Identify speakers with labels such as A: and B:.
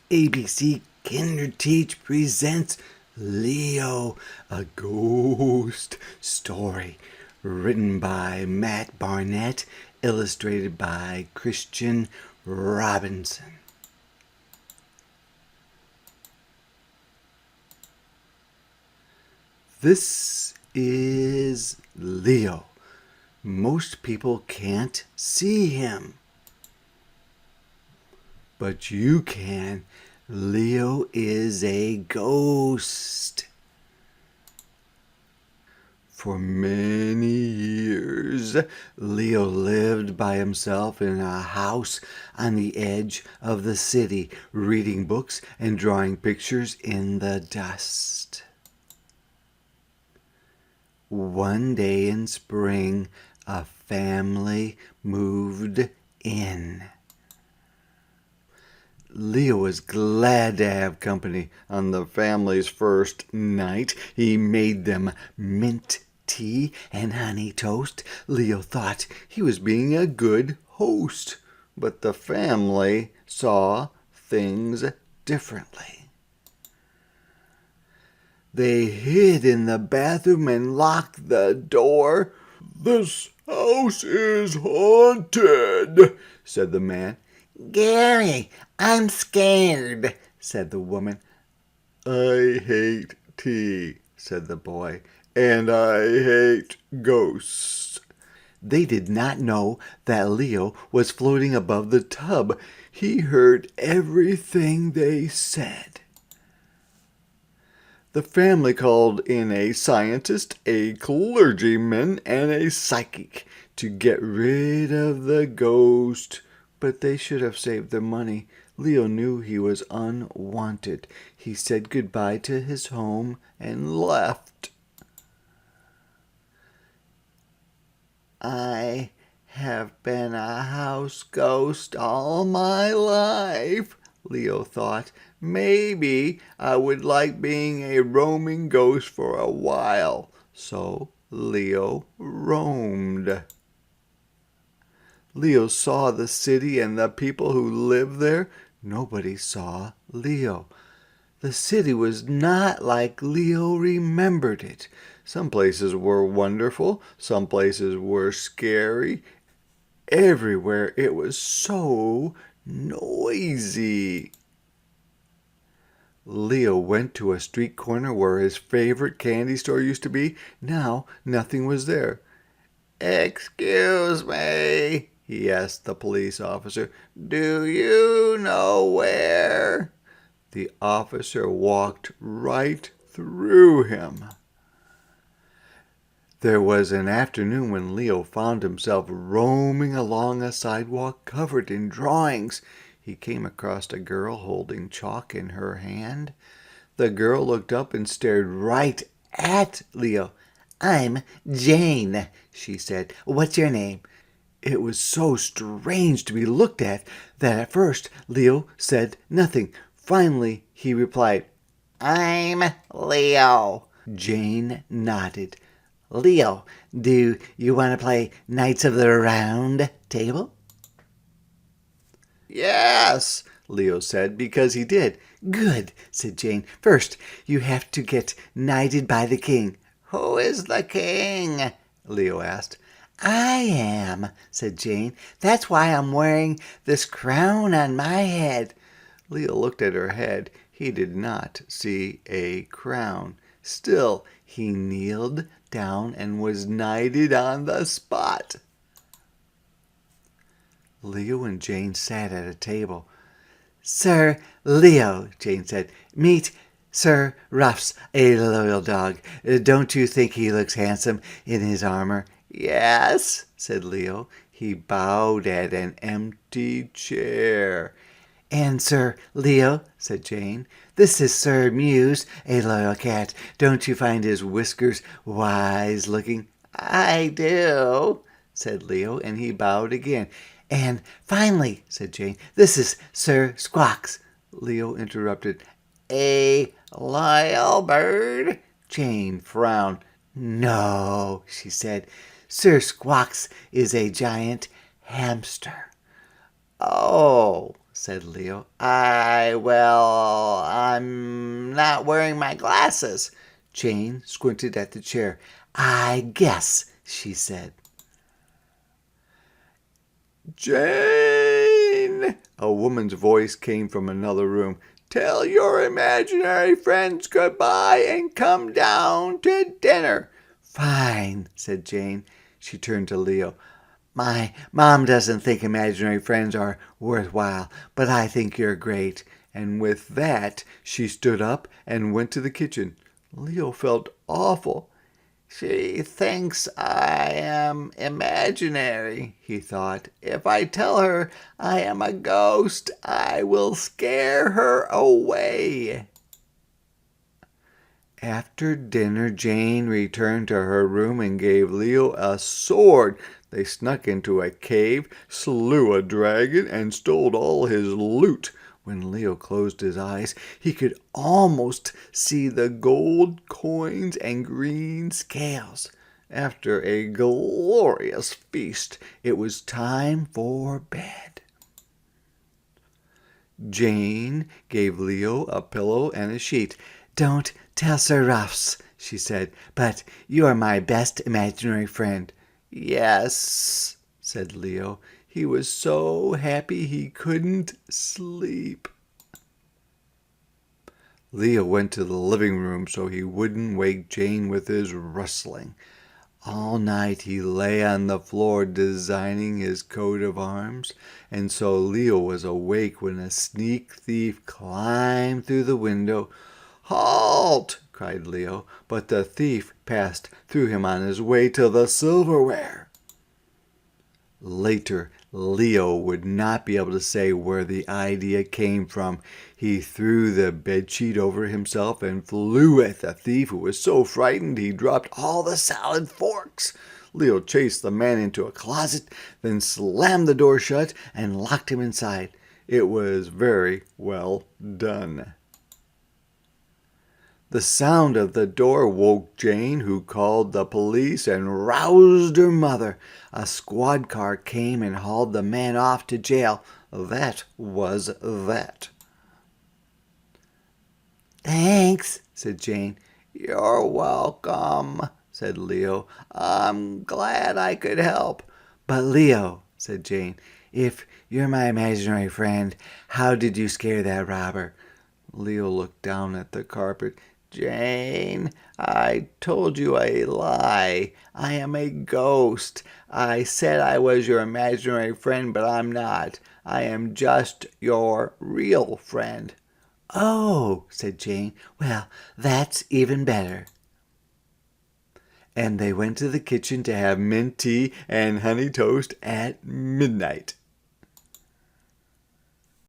A: ABC Kinderteach presents Leo, a ghost story, written by Matt Barnett, illustrated by Christian Robinson. This is Leo. Most people can't see him, but you can. Leo is a ghost. For many years, Leo lived by himself in a house on the edge of the city, reading books and drawing pictures in the dust. One day in spring, a family moved in. Leo was glad to have company on the family's first night. He made them mint tea and honey toast. Leo thought he was being a good host, but the family saw things differently. They hid in the bathroom and locked the door. "This house is haunted," said the man. "Gary, I'm scared," said the woman. "I hate tea," said the boy, "and I hate ghosts." They did not know that Leo was floating above the tub. He heard everything they said. The family called in a scientist, a clergyman, and a psychic to get rid of the ghost. But they should have saved their money. Leo knew he was unwanted. He said goodbye to his home and left. "I have been a house ghost all my life," Leo thought. "Maybe I would like being a roaming ghost for a while." So Leo roamed. Leo saw the city and the people who lived there. Nobody saw Leo. The city was not like Leo remembered it. Some places were wonderful, some places were scary. Everywhere it was so noisy. Leo went to a street corner where his favorite candy store used to be. Now nothing was there. "Excuse me," he asked the police officer, "do you know where?" The officer walked right through him. There was an afternoon when Leo found himself roaming along a sidewalk covered in drawings. He came across a girl holding chalk in her hand. The girl looked up and stared right at Leo. "I'm Jane," she said. "What's your name?" It was so strange to be looked at that at first Leo said nothing. Finally he replied, "I'm Leo." Jane nodded. "Leo, do you want to play Knights of the Round Table?" "Yes," Leo said, because he did. "Good," said Jane. "First, you have to get knighted by the king." "Who is the king?" Leo asked. "I am," said Jane. "That's why I'm wearing this crown on my head." Leo looked at her head. He did not see a crown. Still, he kneeled down and was knighted on the spot. Leo and Jane sat at a table. "Sir Leo," Jane said, "meet Sir Ruffs, a loyal dog. Don't you think he looks handsome in his armor?" "Yes," said Leo. He bowed at an empty chair. "And Sir Leo," said Jane, "this is Sir Muse, a loyal cat. Don't you find his whiskers wise looking?" "I do," said Leo, and he bowed again. "And finally," said Jane, "this is Sir Squawks." Leo interrupted. "A loyal bird?" Jane frowned. "No," she said. "Sir Squawks is a giant hamster." "Oh," said Leo. I'm not wearing my glasses. Jane squinted at the chair. I guess, she said. Jane! A woman's voice came from another room. Tell your imaginary friends goodbye and come down to dinner. Fine, said Jane. She turned to Leo. My mom doesn't think imaginary friends are worthwhile, but I think you're great. And with that, she stood up and went to the kitchen. Leo felt awful. She thinks I am imaginary, he thought. If I tell her I am a ghost, I will scare her away. After dinner, Jane returned to her room and gave Leo a sword. They snuck into a cave, slew a dragon, and stole all his loot. When Leo closed his eyes, he could almost see the gold coins and green scales. After a glorious feast, it was time for bed. Jane gave Leo a pillow and a sheet. Don't tell Sir Ruffs, she said, but you are my best imaginary friend. Yes, said Leo. He was so happy he couldn't sleep. Leo went to the living room so he wouldn't wake Jane with his rustling. All night he lay on the floor designing his coat of arms, and so Leo was awake when a sneak thief climbed through the window. Halt! cried Leo, but the thief passed through him on his way to the silverware. Later, Leo would not be able to say where the idea came from. He threw the bedsheet over himself and flew at the thief, who was so frightened he dropped all the salad forks. Leo chased the man into a closet, then slammed the door shut and locked him inside. It was very well done. The sound of the door woke Jane, who called the police and roused her mother. A squad car came and hauled the man off to jail. That was that. Thanks, said Jane. You're welcome, said Leo. I'm glad I could help. But Leo, said Jane, if you're my imaginary friend, how did you scare that robber? Leo looked down at the carpet. Jane, I told you a lie. I am a ghost. I said I was your imaginary friend, but I'm not. I am just your real friend. Oh, said Jane. Well, that's even better. And they went to the kitchen to have mint tea and honey toast at midnight.